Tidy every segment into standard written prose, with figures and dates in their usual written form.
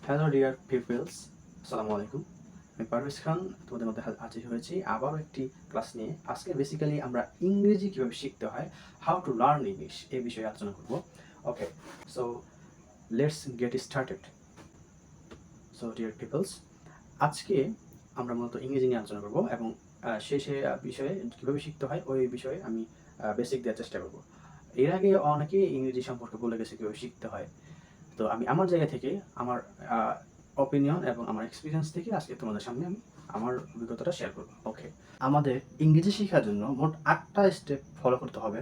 Hello dear people's, আসসালামু আলাইকুম। আমি পারভেজ খান তোমাদের মধ্যে হাজির হয়েছি আবারও একটি ক্লাস নিয়ে। আজকে বেসিক্যালি আমরা ইংরেজি কীভাবে শিখতে হয়, হাউ টু লার্ন ইংলিশ, এই বিষয়ে আলোচনা করব। Okay, so let's get started. So dear peoples, আজকে আমরা মূলত ইংরেজি নিয়ে আলোচনা করব এবং সে বিষয়ে কীভাবে শিখতে হয় ওই বিষয়ে আমি বেসিক দেওয়ার চেষ্টা করব। এর আগে অনেকেই ইংরেজি সম্পর্কে বলে গেছে কীভাবে শিখতে হয়। তো আমি আমার জায়গা থেকে আমার অপিনিয়ন এবং আমার এক্সপিরিয়েন্স থেকে আজকে তোমাদের সামনে আমি আমার অভিজ্ঞতাটা শেয়ার করব। ওকে, আমাদের ইংরেজি শেখার জন্য মোট 8টা স্টেপ ফলো করতে হবে।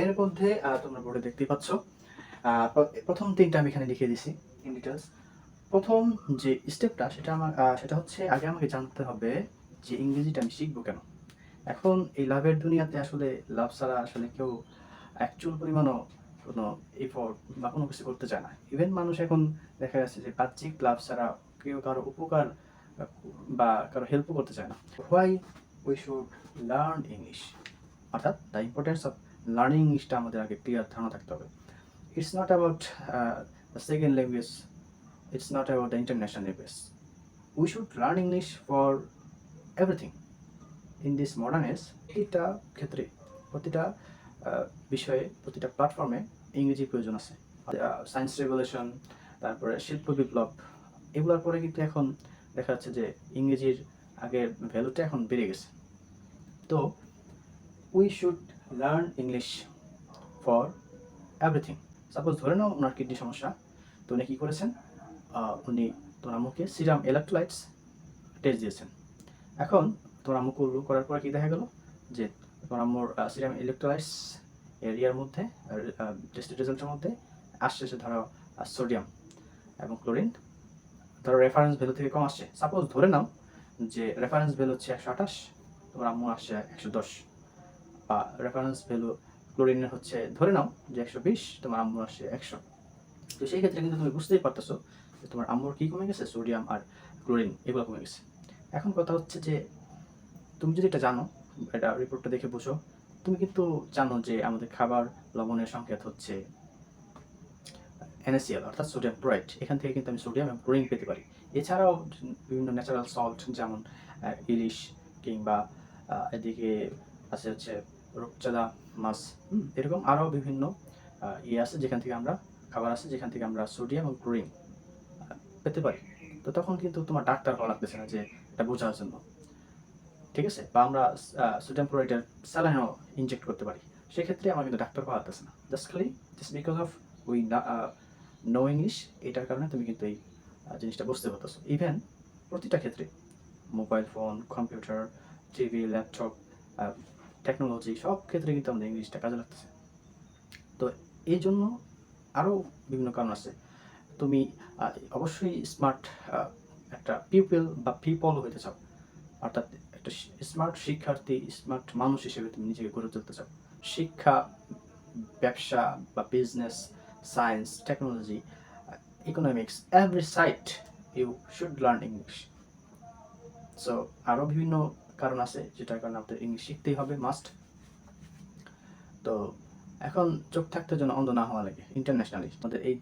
এর মধ্যে তোমরা বোর্ডে দেখতেই পাচ্ছ, প্রথম 3টা আমি এখানে লিখে দিছি ইন ডিটেলস। প্রথম যে স্টেপটা সেটা হচ্ছে আগে আমাকে জানতে হবে যে ইংরেজিটা আমি শিখবো কেন। এখন এই লাভের দুনিয়াতে আসলে লাভ ছাড়া আসলে কেউ অ্যাকচুয়াল পরিমাণও কোনো এফোর্ট বা কোনো কিছু করতে চায় না। ইভেন মানুষ এখন দেখা যাচ্ছে যে বাহ্যিক লাভ ছাড়া কেউ কারো উপকার বা কারো হেল্পও করতে চায় না। Why we should learn English, অর্থাৎ দ্য ইম্পর্টেন্স অফ লার্নিং ইংলিশটা আমাদের আগে ক্লিয়ার ধারণা থাকতে হবে। It's not about the second language, it's not about the international language. We should learn English for everything in this modern age. প্রতিটা ক্ষেত্রে, প্রতিটা বিষয়ে, প্রতিটা প্ল্যাটফর্মে ইংরেজির প্রয়োজন আছে। সায়েন্স রেভলিউশন, তারপরে শিল্প বিপ্লব, এগুলোর পরে কিন্তু এখন দেখা যাচ্ছে যে ইংরেজির আগের ভ্যালুটা এখন বেড়ে গেছে। তো we should learn English for everything. Suppose ধরে নাও ওনার কিডনি সমস্যা, তো উনি কী করেছেন, উনি তোমার আম্মুকে সিরাম ইলেকট্রোলাইটস টেস্ট দিয়েছেন। এখন তোমার আম্মু করার পরে কী দেখা গেল যে তোমার আম্মুর সিরাম ইলেকট্রোলাইটস এরিয়ার মধ্যে টেস্টের রেজাল্টের মধ্যে আসছে ধরো সোডিয়াম এবং ক্লোরিন ধরো রেফারেন্স ভ্যালু থেকে কম আসছে। সাপোজ ধরে নাও যে রেফারেন্স ভ্যালু হচ্ছে 128, তোমার আম্মুর আসছে 110, বা রেফারেন্স ভ্যালু ক্লোরিনের হচ্ছে ধরে নাও যে 120, তোমার আম্মুর আসছে 100। তো সেই ক্ষেত্রে কিন্তু তুমি বুঝতেই পারতেছো যে তোমার আম্মুর কী কমে গেছে, সোডিয়াম আর ক্লোরিন এগুলো কমে গেছে। এখন কথা হচ্ছে যে তুমি যদি এটা জানো, এটা রিপোর্টটা দেখে বুঝো, তুমি কিন্তু জানো যে আমাদের খাবার লবণের সংকেত হচ্ছে NaCl অর্থাৎ সোডিয়াম ক্লোরাইড। এখান থেকে কিন্তু আমি সোডিয়াম এবং ক্লোরিন পেতে পারি। এছাড়াও বিভিন্ন ন্যাচারাল সল্ট যেমন ইলিশ কিংবা এদিকে আছে হচ্ছে রূপচাঁদা মাছ, এরকম আরও বিভিন্ন আছে যেখান থেকে আমরা খাবার আছে যেখান থেকে আমরা সোডিয়াম এবং ক্লোরিন পেতে পারি। তো তখন কিন্তু তোমার ডাক্তার হওয়া লাগতেছে না যে এটা বোঝার জন্য, ঠিক আছে? বা আমরা সোডিয়াম ক্লোরাইডের স্যালাইনও ইনজেক্ট করতে পারি। সেক্ষেত্রে আমার কিন্তু ডাক্তার পাওয়া যাচ্ছে না। Just because of we know English, এটার কারণে তুমি কিন্তু এই জিনিসটা বুঝতে পারতেছো। ইভেন প্রতিটা ক্ষেত্রে, mobile phone, computer, TV, laptop, technology, সব ক্ষেত্রে কিন্তু আমাদের ইংলিশটা কাজে লাগতেছে। তো এই জন্য আরও বিভিন্ন কারণ আছে। তুমি অবশ্যই স্মার্ট একটা পিপল বা পিপল হইতে চাও, অর্থাৎ একটা স্মার্ট শিক্ষার্থী, স্মার্ট মানুষ হিসেবে তুমি নিজেকে গড়ে তুলতে চাও। শিক্ষা, ব্যবসা বা business, science, technology, economics, every side you should learn English. So আরও বিভিন্ন কারণ আছে যেটার কারণে আমাদের ইংলিশ শিখতেই হবে, মাস্ট। তো এখন চোখ থাকতে যেন অন্ধ না হওয়া লাগে ইন্টারন্যাশনালি আমাদের এই,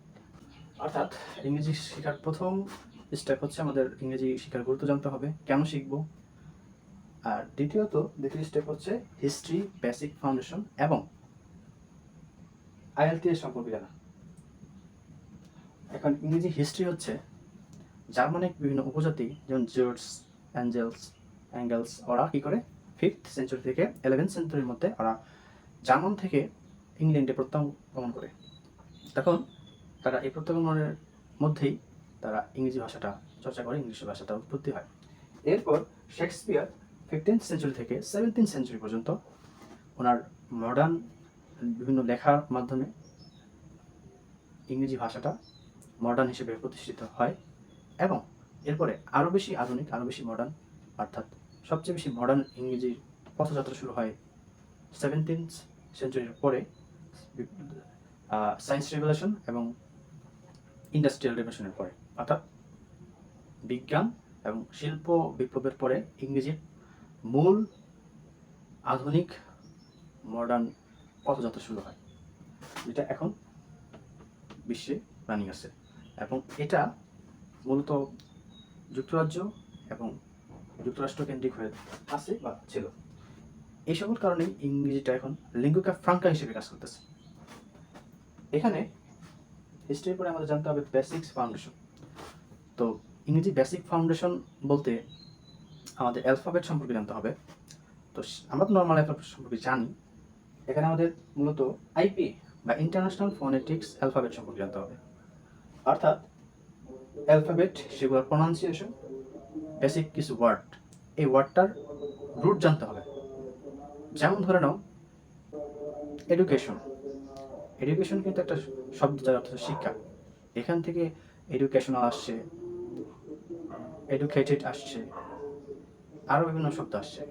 অর্থাৎ ইংরেজি শেখার প্রথম স্টেপ হচ্ছে আমাদের ইংরেজি শেখার গুরুত্ব জানতে হবে, কেন শিখবো। আর দ্বিতীয় স্টেপ হচ্ছে হিস্ট্রি, বেসিক ফাউন্ডেশন এবং IELTS সম্পর্কে জানা। এখন ইংরেজি হিস্ট্রি হচ্ছে জার্মানিক বিভিন্ন উপজাতি যেমন জর্জ, অ্যাঙ্গেলস, ওরা কী করে 5th সেঞ্চুরি থেকে 11th সেঞ্চুরির মধ্যে ওরা জার্মান থেকে ইংল্যান্ডে প্রত্যাগমন করে। তখন তারা এই প্রত্যাগমনের মধ্যেই তারা ইংরেজি ভাষাটা চর্চা করে, ইংলিশ ভাষাটা উৎপত্তি হয়। এরপর শেক্সপিয়ার 15th সেঞ্চুরি থেকে 17th সেঞ্চুরি পর্যন্ত ওনার মডার্ন বিভিন্ন লেখার মাধ্যমে ইংরেজি ভাষাটা মডার্ন হিসেবে প্রতিষ্ঠিত হয় এবং এরপরে আরও বেশি আধুনিক, আরও বেশি মডার্ন, অর্থাৎ সবচেয়ে বেশি মডার্ন ইংরেজির পথযাত্রা শুরু হয় 17th সেঞ্চুরির পরে সায়েন্স রেভলিউশন এবং ইন্ডাস্ট্রিয়াল রেভলিউশনের পরে, অর্থাৎ বিজ্ঞান এবং শিল্প বিপ্লবের পরে ইংরেজির মূল আধুনিক মডার্ন পথযাত্রা শুরু হয়, যেটা এখন বিশ্বে রানিং আছে। এবং এটা মূলত যুক্তরাজ্য এবং যুক্তরাষ্ট্র কেন্দ্রিক হয়ে আছে বা ছিল। এই সকল কারণেই ইংরেজিটা এখন লিঙ্গুয়া ফ্রাঙ্কা হিসেবে কাজ করতেছে। এখানে হিস্ট্রির পরে আমাদের জানতে হবে বেসিক্স ফাউন্ডেশন। তো ইংরেজি বেসিক ফাউন্ডেশন বলতে আমাদের অ্যালফাবেট সম্পর্কে জানতে হবে। তো আমরা তো নর্মাল অ্যালফাবেট সম্পর্কে জানি, এখানে আমাদের মূলত আইপি বা ইন্টারন্যাশনাল ফোনেটিক্স অ্যালফাবেট সম্পর্কে জানতে হবে। অর্থাৎ অ্যালফাবেট, সেগুলোর প্রনাউন্সিয়েশন, বেসিক কিছু ওয়ার্ড, এই ওয়ার্ডটার রুট জানতে হবে। যেমন ধরে নাও এডুকেশন। এডুকেশন কিন্তু একটা শব্দ, যার অর্থ শিক্ষা। এখান থেকে এডুকেশনাল আসছে, এডুকেটেড আসছে, আরও বিভিন্ন শব্দ আসছে।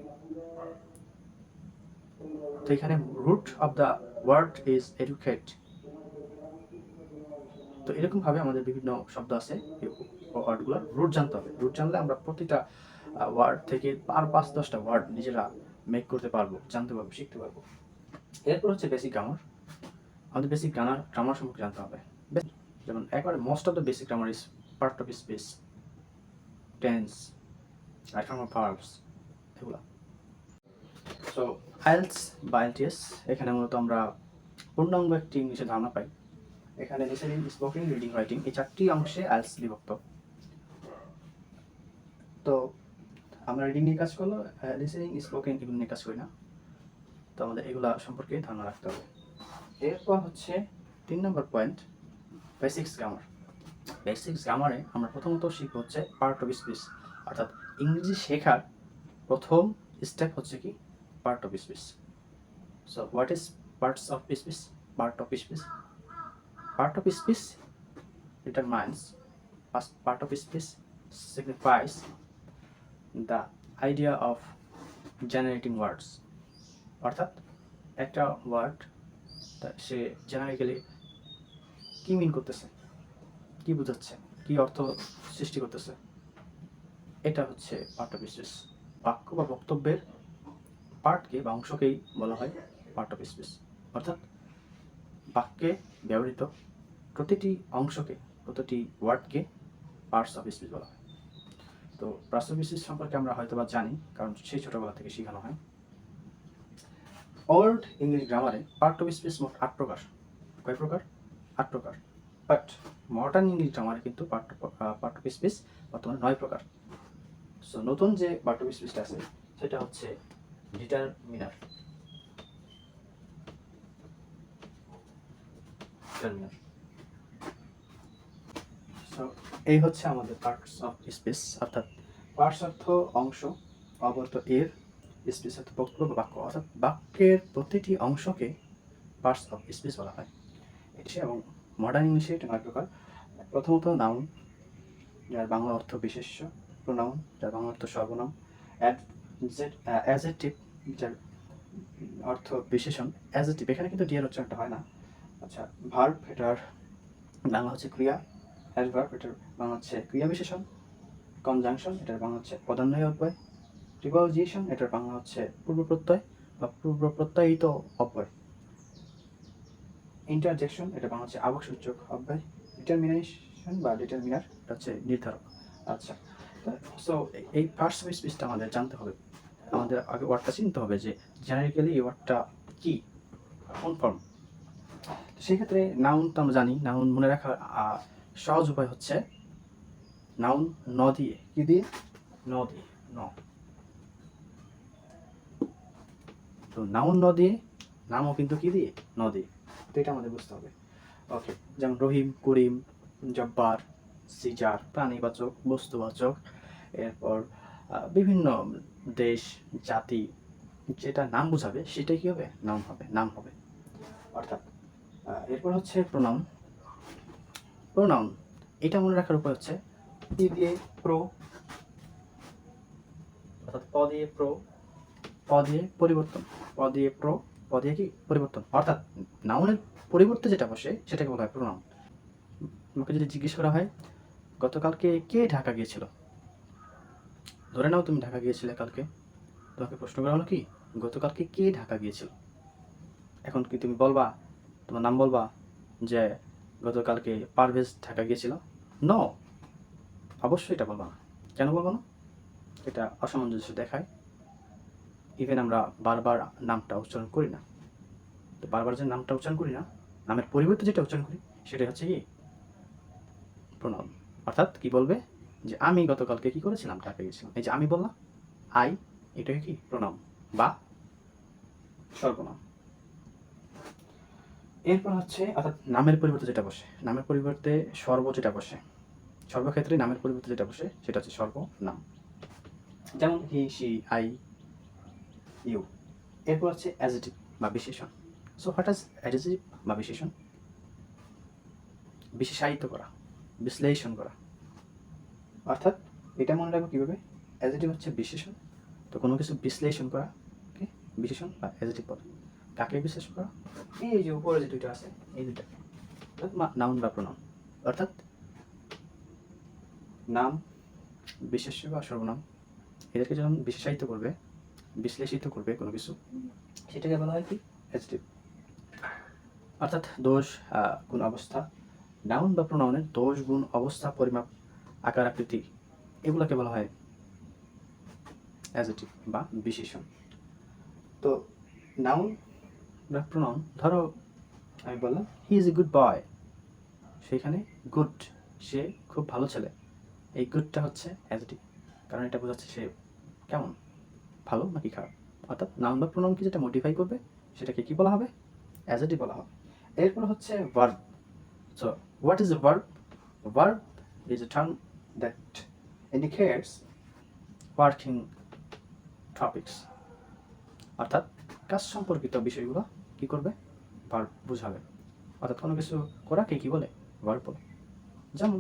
তো এখানে root of the word is educate. তো এরকমভাবে আমাদের বিভিন্ন শব্দ আছে, ওয়ার্ডগুলোর রুট জানতে হবে। রুট জানলে আমরা প্রতিটা ওয়ার্ড থেকে 5-10টা ওয়ার্ড নিজেরা মেক করতে পারবো, জানতে পারবো, শিখতে পারবো। এরপর হচ্ছে বেসিক গ্রামার। আমাদের বেসিক গ্রামার সম্পর্কে জানতে হবে। যেমন একবারে most of the basic grammar is part of speech, tense, right form of verbs, এগুলো। সো আইএলটিএস বা আইএলটিএস, এখানে মূলত আমরা পূর্ণাঙ্গ একটি ইংলিশের ধারণা পাই। এখানে লিসেনিং, স্পোকিং, রিডিং, রাইটিং, এই 4টি অংশে আইএলটিএস বিভক্ত। তো আমরা রিডিং নিয়ে কাজ করলো, লিসেনিং, স্পোকিং এগুলো নিয়ে কাজ করি না। তো আমাদের এগুলা সম্পর্কে ধারণা রাখতে হবে। এরপর হচ্ছে 3 নম্বর পয়েন্ট, বেসিক্স গ্রামার। বেসিক্স গ্রামারে আমরা প্রথমত শিখবো হচ্ছে পার্ট অফ স্পিচ। অর্থাৎ ইংরেজি শেখার প্রথম স্টেপ হচ্ছে কি part of speech. So what is parts of speech? Part of speech, part of speech determines, part of speech signifies the idea of generating words. অর্থাৎ একটা ওয়ার্ড সে জেনারিক্যালি কি মিন করতেছে, কি বোঝাচ্ছে, কি অর্থ সৃষ্টি করতেছে, এটা হচ্ছে পার্ট অফ স্পিচ। বাক্য বা বক্তব্যের পার্টকে বা অংশকেই বলা হয় পার্ট অফ স্পিচ। অর্থাৎ বাক্যে ব্যবহৃত প্রতিটি অংশকে, প্রতিটি ওয়ার্ডকে পার্টস অফ স্পিচ বলা হয়। তো পার্টস অফ স্পিচ সম্পর্কে আমরা হয়তো বা জানি, কারণ সেই ছোটবেলা থেকে শেখানো হয়। ওল্ড ইংলিশ গ্রামারে পার্ট অফ স্পিচ মোট 8 প্রকার। কয় প্রকার? 8 প্রকার। বাট মডার্ন ইংলিশ গ্রামারে কিন্তু পার্ট অফ স্পিচ বর্তমানে 9 প্রকার। সো নতুন যে পার্ট অফ স্পিচটা আছে সেটা হচ্ছে ডিটারমিনার। এই হচ্ছে আমাদের পার্টস অফ স্পিচ। অর্থাৎ পার্টস অর্থ অংশ, অব অর্থ এর, স্পিচ অর্থ বক্তব্য বা বাক্য। অর্থাৎ বাক্যের প্রতিটি অংশকে পার্টস অফ স্পিচ বলা হয়। এটি এবং মডার্ন ইংলিশে এটা 9 প্রকার। প্রথমত নাউন, যার বাংলা অর্থ বিশেষ্য। প্রোনাউন, যার বাংলা অর্থ সর্বনাম। অ্যাডজেক্টিভ, যার অর্থ বিশেষণ। অ্যাডজেক্টিভ, এখানে কিন্তু ডি এর উচ্চারণটা হয় না। আচ্ছা, ভার্ব, এটার বাংলা হচ্ছে ক্রিয়া। অ্যাডভার্ব, এটার বাংলা হচ্ছে ক্রিয়া বিশেষণ। কনজাংশন, এটার বাংলা হচ্ছে পদান্বয়ী অব্যয়। প্রিপোজিশন, এটার বাংলা হচ্ছে পূর্ব প্রত্যয় বা পূর্ব প্রত্যয়িত অব্যয়। ইন্টারজেকশন, এটা বাংলা হচ্ছে আবশ্যক অব্যয়। ডিটারমিনেশন বা ডিটারমিনার, এটা হচ্ছে নির্ধারক। আচ্ছা, সো এই পার্টস অফ স্পিচটা আমাদের জানতে হবে। আমাদের আগে ওয়ার্ডটা চিনতে হবে যে জেনারিক্যালি এই ওয়ার্ডটা কি, কোন ফর্ম। সেই ক্ষেত্রে নাউন তো আমরা জানি, নাউন মনে রাখার সহজ উপায় হচ্ছে নাউন ন দিয়ে, কি দিয়ে? ন দিয়ে, ন। তো নাউন ন দিয়ে, নামও কিন্তু কি দিয়ে? ন দিয়ে। তো এটা আমাদের বুঝতে হবে। ওকে, যেমন রহিম, করিম, জব্বার, সিজার, প্রাণীবাচক, বস্তুবাচক। এরপর বিভিন্ন দেশ, জাতি, যেটা নাম বোঝাবে সেটাই কি হবে? নাউন হবে, নাম হবে। অর্থাৎ এরপর হচ্ছে প্রোনাউন। প্রোনাউন এটা মনে রাখার উপায় হচ্ছে পি দিয়ে প্রো, অর্থাৎ প দিয়ে প্রো, প দিয়ে পরিবর্তন, প দিয়ে প্রো, প দিয়ে কি? পরিবর্তন। অর্থাৎ নাউনের পরিবর্তে যেটা বসে সেটাকে বলা হয় প্রোনাউন। তোমাকে যদি জিজ্ঞেস করা হয় গতকালকে কে ঢাকা গিয়েছিল, ধরে নাও তুমি ঢাকা গিয়েছিলে কালকে, তোমাকে প্রশ্ন করা হলো কি গতকালকে কে ঢাকা গিয়েছিল। এখন কি তুমি বলবা, তোমার নাম বলবা যে গতকালকে পারভেজ ঢাকা গিয়েছিল? নো, অবশ্যই এটা বলবো না। কেন বলবো না? এটা অসামঞ্জস্য দেখায়। ইভেন আমরা বারবার নামটা উচ্চারণ করি না। তো বারবার যে নামটা উচ্চারণ করি না, নামের পরিবর্তে যেটা উচ্চারণ করি সেটাই হচ্ছে কি প্রোনাউন। অর্থাৎ কি বলবে যে আমি গতকালকে কি করেছিলাম, ঢাকা গেছিলাম। এই যে আমি বললাম আই, এটাই কি প্রোনাউন বা সর্বনাম। এরপর হচ্ছে অর্থাৎ নামের পরিবর্তে যেটা বসে, নামের পরিবর্তে সর্ব যেটা বসে, সর্বক্ষেত্রে নামের পরিবর্তে যেটা বসে সেটা হচ্ছে সর্বনাম। যেমন হি, শি, আই, ইউ। এরপর হচ্ছে অ্যাডজেক্টিভ বা বিশেষণ। সো হোয়াট ইজ অ্যাডজেক্টিভ বা বিশেষণ? বিশেষায়িত করা, বিশ্লেষণ করা। অর্থাৎ এটা মনে রাখবো কীভাবে? অ্যাডজেক্টিভ হচ্ছে বিশেষণ, তো কোনো কিছু বিশ্লেষণ করা কি বিশেষণ বা অ্যাডজেক্টিভ বলে। কাকে বিশ্লেষণ করা? এই যে উপরে যে দুইটা আছে, এই দুইটা নাউন বা প্রোনাউন। অর্থাৎ নাম, বিশেষ্য বা সর্বনাম, এদেরকে যখন বিশেষায়িত করবে, বিশ্লেষিত করবে কোনো কিছু, সেটাকে বলা হয় কি অ্যাডজেক্টিভ। অর্থাৎ দোষ, গুণ, অবস্থা। নাউন বা প্রোনাউনের দোষ, গুণ, অবস্থা, পরিমাপ, আকার, আকৃতি, এগুলোকে বলা হয় অ্যাডজেক্টিভ বা বিশেষণ। তো নাউন বা প্রোনাউন, ধরো আমি বললাম he is a good boy, সেখানে গুড, সে খুব ভালো ছেলে। এই গুডটা হচ্ছে অ্যাডজেক্টিভ, কারণ এটা বোঝাচ্ছে সে কেমন, ভালো নাকি খারাপ। অর্থাৎ নাউন বা প্রোনাউনকে যেটা মডিফাই করবে সেটাকে কি বলা হবে? অ্যাডজেক্টিভ বলা হবে। এরপর হচ্ছে verb. So what is a verb? Verb is a term that indicates working topics. অর্থাৎ কাজ সম্পর্কিত বিষয়গুলো কি করবে? ভার্ব বুঝাবে। অর্থাৎ কোনো কিছু করাকে কি বলে? ভার্ব বলে। যেমন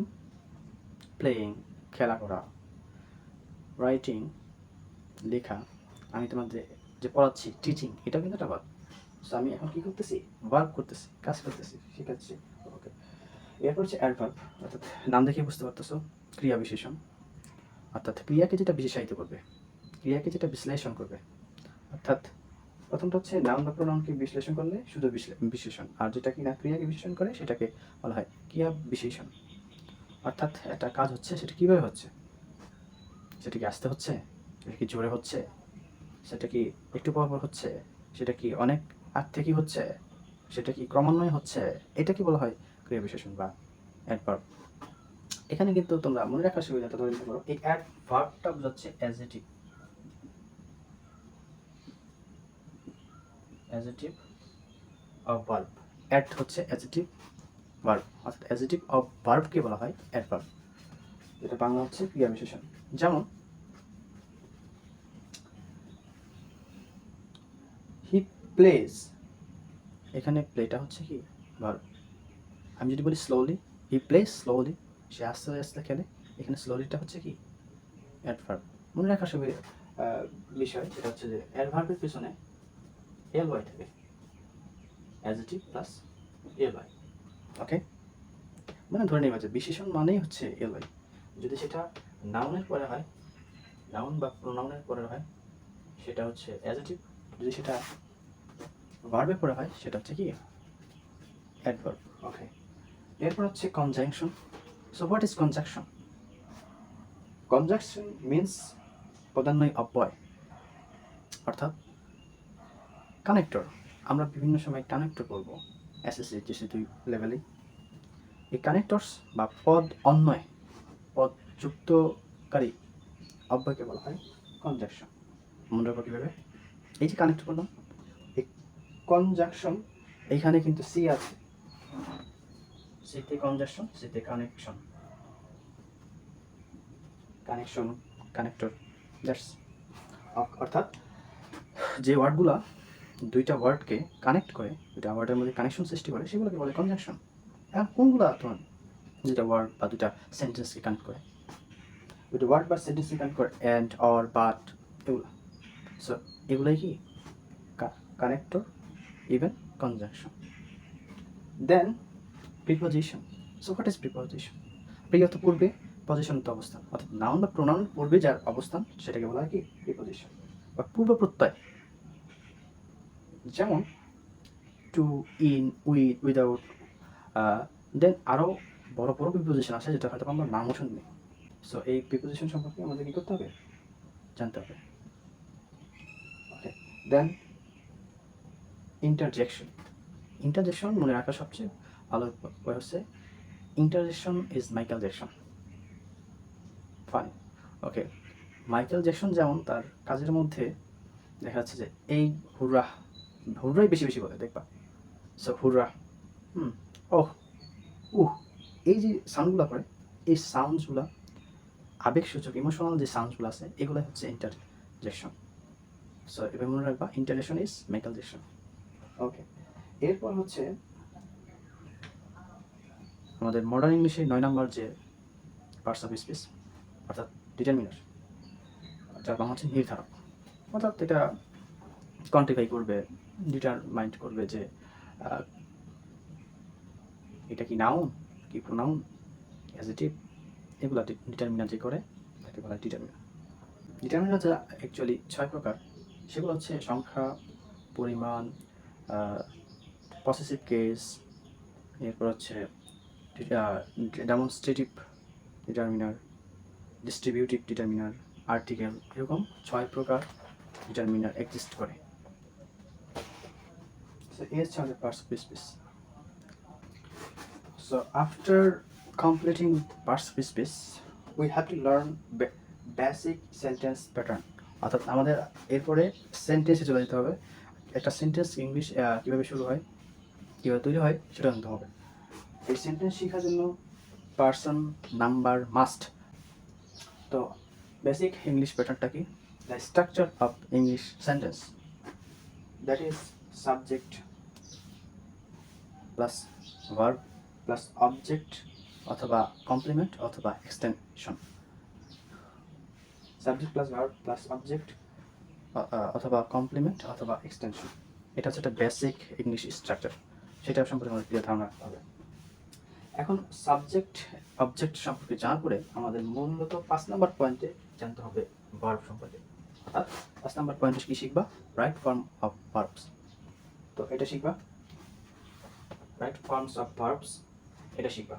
প্লেয়িং, খেলা করা, রাইটিং, লেখা। আমি তোমাদের যে পড়াচ্ছি, টিচিং, এটাও কিন্তু একটা ভার্ব। সো আমি এখন কি করতেছি? ভার্ব করতেছি, কাজ করতেছি, শেখাচ্ছি। ওকে। এরপর হচ্ছে অ্যাডভার্ব। অর্থাৎ নাম দেখে বুঝতে পারতেছো, ক্রিয়া বিশেষণ। অর্থাৎ ক্রিয়াকে যেটা বিশেষায়িত করবে, ক্রিয়াকে যেটা বিশ্লেষণ করবে। অর্থাৎ প্রথমটা হচ্ছে নাউন বা প্রোনাউনকে বিশ্লেষণ করলে শুধু বিশেষণ, আর যেটা কিনা ক্রিয়াকে বিশ্লেষণ করে সেটাকে বলা হয় ক্রিয়া বিশেষণ। অর্থাৎ একটা কাজ হচ্ছে, সেটা কীভাবে হচ্ছে? সেটা কি আস্তে হচ্ছে? সেটা কি জোরে হচ্ছে? সেটা কি একটু পর পর হচ্ছে? সেটা কি অনেক আগ থেকে হচ্ছে? সেটা কি ক্রমান্বয়ে হচ্ছে? এটা কি বলা হয় ক্রিয়া বিশেষণ বা অ্যাডভার্ব। এখানে কিন্তু তোমরা মনে রাখার সুবিধাটা ধরে নিতে পারো, এই অ্যাডভার্বটা বোঝাচ্ছে adjective, adjective of verb. Ad হচ্ছে অ্যাডজেক্টিভ, ভার্ব, অর্থাৎ অ্যাডজেক্টিভ অফ ভার্বকে বলা হয় অ্যাডভার্ব, এটা বাংলা হচ্ছে ক্রিয়া বিশেষণ। যেমন হি প্লেজ, এখানে প্লেটা হচ্ছে কি ভার্ব। আমি যদি বলি স্লোলি, হি প্লেজ স্লোলি, সে আস্তে আস্তে খেলে, এখানে স্লোলিটা হচ্ছে কি অ্যাডভার্ব। মনে রাখার বিষয় সেটা হচ্ছে যে অ্যাডভার্বের পিছনে এল ওয়াই থাকে, অ্যাডজেক্টিভ প্লাস এল ওয়াই। ওকে, মানে ধরে নেওয়া যে বিশেষণ মানেই হচ্ছে এল ওয়াই। যদি সেটা নাউনের পরে হয়, নাউন বা প্রোনাউনের পরে হয়, সেটা হচ্ছে অ্যাডজেক্টিভ। যদি সেটা ভার্বের পরে হয়, সেটা হচ্ছে কি অ্যাডভার্ব। ওকে, এরপর হচ্ছে conjunction. So what is conjunction? Conjunction means পদান্বয় অব্যয়, অর্থাৎ কানেক্টর। আমরা বিভিন্ন সময় কানেক্টর বলবো এসএসসি জিসি 2 লেভেলে। এই কানেক্টরস বা পদ অন্বয়, পদ যুক্তকারী অব্যয়কে বলা হয় কনজাংশন। মনে রাখবো কীভাবে? এই যে কানেক্ট করলাম, এই কনজাংশন, এইখানে কিন্তু সি আছে, সিতে কনজাংশন, সিতে কানেকশন, কানেকশন, কানেক্টর, দ্যাটস। অর্থাৎ যে ওয়ার্ডগুলা দুইটা ওয়ার্ডকে কানেক্ট করে, দুইটা ওয়ার্ডের মধ্যে কানেকশন সৃষ্টি করে, সেগুলোকে বলে কনজাংশন। এখন কোনগুলো তোমার দুইটা ওয়ার্ড বা দুইটা সেন্টেন্সকে কানেক্ট করে, দুইটা ওয়ার্ড বা সেন্টেন্সকে কানেক্ট করে, অ্যান্ড, অর, বাট, এগুলো। সো এগুলোই কি connector, even conjunction. Then preposition. So what is preposition? প্রিয় তো পূর্বে, পজিশন তো অবস্থান, অর্থাৎ নাউন বা প্রোনাউন পূর্বে যার অবস্থান সেটাকে বলা হয় কি প্রিপোজিশন বা পূর্ব প্রত্যয়। যেমন টু, ইন, উইথ, উইদাউট। দেন আরও বড় বড় প্রিপোজিশন আছে যেটা হয়তো আমরা নামও শুনিনি। সো এই প্রিপোজিশন সম্পর্কে আমাদের কি করতে হবে, জানতে হবে। ওকে, দেন ইন্টারজেকশন। ইন্টারজেকশন মনে রাখার সবচেয়ে ভালো উপায় হচ্ছে interjection is Michael Jackson. Funny. Okay, Michael Jackson যেমন তার কাজের মধ্যে দেখা যাচ্ছে যে এই হুররা, হুররাই বেশি বেশি বলে দেখবা। সো হুররা, ওহ, উহ, এই যে সাউন্ডগুলো করে, এই সাউন্ডসগুলো আবেগসূচক ইমোশনাল যে সাউন্ডসগুলো আছে এগুলো হচ্ছে ইন্টারজেকশন। সো এবার মনে রাখবা ইন্টারজেকশন ইজ মাইকেল জ্যাকসন। ওকে, এরপর হচ্ছে আমাদের মডার্ন ইংলিশে 9 নাম্বার যে পার্টস অফ স্পিচ অর্থাৎ ডিটারমিনার, যার বাংলা হচ্ছে নির্ধারক। অর্থাৎ এটা কোয়ান্টিফাই করবে, ডিটারমাইন্ড করবে যে এটা কি নাউন, কি প্রোনাউন, অ্যাডজেক্টিভ, এগুলো ডিটারমিনার যে করে তাকে বলা হয় ডিটারমিনার। ডিটারমিনার যা অ্যাকচুয়ালি 6 প্রকার, সেগুলো হচ্ছে সংখ্যা, পরিমাণ, পসেসিভ কেস, এরপর হচ্ছে demonstrative determiner, distributive determiner, article, এরকম 6 প্রকার ডিটারমিনার এক্সিস্ট করে। So এই হচ্ছে আমাদের parts of speech. So after completing parts of speech, we have to learn basic sentence pattern. অর্থাৎ আমাদের এরপরে সেন্টেন্সে চলে যেতে হবে। একটা সেন্টেন্স ইংলিশ কীভাবে শুরু হয়, কীভাবে তৈরি হয় সেটা জানতে হবে। এই সেন্টেন্স শেখার জন্য পার্সন, নাম্বার মাস্ট। তো বেসিক ইংলিশ প্যাটার্নটা কি? The structure of English sentence, that is subject plus verb plus object অথবা কমপ্লিমেন্ট অথবা extension. Subject plus verb plus object অথবা কমপ্লিমেন্ট অথবা এক্সটেনশন, এটা হচ্ছে একটা বেসিক ইংলিশ স্ট্রাকচার। সেটা সম্পর্কে আমাদের ক্লিয়ার ধারণা রাখতে হবে। এখন সাবজেক্ট অবজেক্ট সম্পর্কে জানার পরে আমাদের মূলত 5 নম্বর পয়েন্টে জানতে হবে ভার্ব সম্পর্কে। অর্থাৎ 5 নম্বর পয়েন্টে কি শিখবা? Right form of verbs. তো এটা শিখবা, রাইট ফর্মস অফ ভার্বস, এটা শিখবা।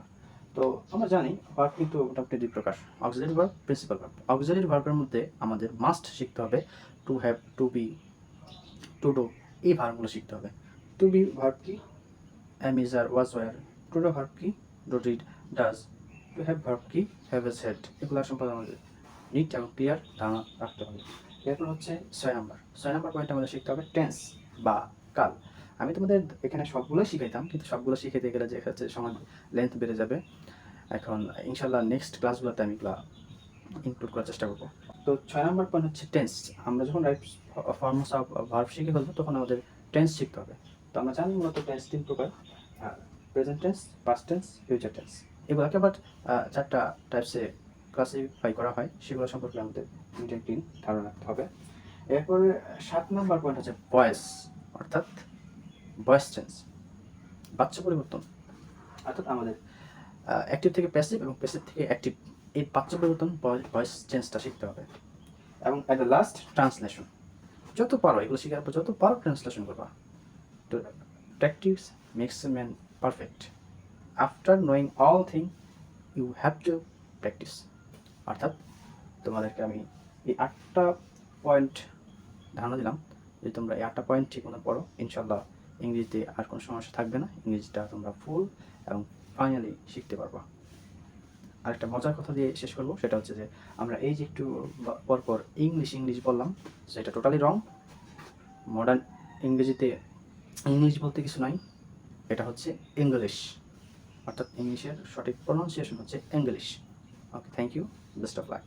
তো আমরা জানি ভার্ব কিন্তু মোটামুটি 2 প্রকার, auxiliary verb, principal verb. Auxiliary ভার্বের মধ্যে আমাদের মাস্ট শিখতে হবে to have, to be, to do, এই ভার্বগুলো শিখতে হবে। টু বি ভার্ব কি? am, is, are, was, were। To do verb কি? Do, did, does. To have verb কি? Have, has, had. এগুলো সম্পর্কে আমাদের নিট এবং ক্লিয়ার ধারণা রাখতে হবে। এরপর হচ্ছে 6 নম্বর পয়েন্ট আমাদের শিখতে হবে টেন্স বা কাল। আমি তোমাদের এখানে সবগুলো শিখাইতাম, কিন্তু সবগুলো শিখাইতে গেলে যে হচ্ছে সময় লেন্থ বেড়ে যাবে। এখন ইনশাল্লাহ নেক্সট ক্লাসগুলোতে আমি এগুলো ইনক্লুড করার চেষ্টা করবো। তো 6 নম্বর পয়েন্ট হচ্ছে টেন্স। আমরা যখন রাইট ফর্মস অফ ভার্ব শিখে ফেলবো তখন আমাদের টেন্স শিখতে হবে। তো আমরা জানি মূলত টেন্স 3 প্রকার, present tense, past tense, future tense. এগুলোকে আবার 4টা টাইপসে ক্লাসিফাই করা হয়, সেগুলো সম্পর্কে আমাদের ক্লিন ধারণা রাখতে হবে। এরপরে 7 নম্বর পয়েন্ট হচ্ছে ভয়েস, অর্থাৎ ভয়েস চেঞ্জ, বাচ্চা পরিবর্তন। অর্থাৎ আমাদের অ্যাক্টিভ থেকে প্যাসিভ এবং প্যাসিভ থেকে অ্যাক্টিভ, এই বাচ্চা পরিবর্তন ভয়েস চেঞ্জটা শিখতে হবে। এবং অ্যাট দ্য লাস্ট ট্রান্সলেশন, যত পারো এগুলো শেখার পর যত পারো ট্রান্সলেশন করবা। তো practice makes a man perfect. After knowing all thing you have to practise. অর্থাৎ তোমাদেরকে আমি এই 8টা পয়েন্ট ধারণা দিলাম, যে তোমরা এই 8টা পয়েন্ট ঠিক মতো পড়ো, ইনশাল্লাহ ইংরেজিতে আর কোনো সমস্যা থাকবে না, ইংরেজিটা তোমরা ফুল এবং ফাইনালি শিখতে পারবা। আরেকটা মজার কথা দিয়ে শেষ করবো, সেটা হচ্ছে যে আমরা এই যে একটু পরপর ইংলিশ বললাম, সেটা টোটালি রং। মডার্ন ইংরেজিতে ইংলিশ বলতে কিছু নাই, এটা হচ্ছে ইংলিশ। অর্থাৎ ইংলিশের সঠিক প্রনাউন্সিয়েশন হচ্ছে English. Okay, thank you, best of lakh.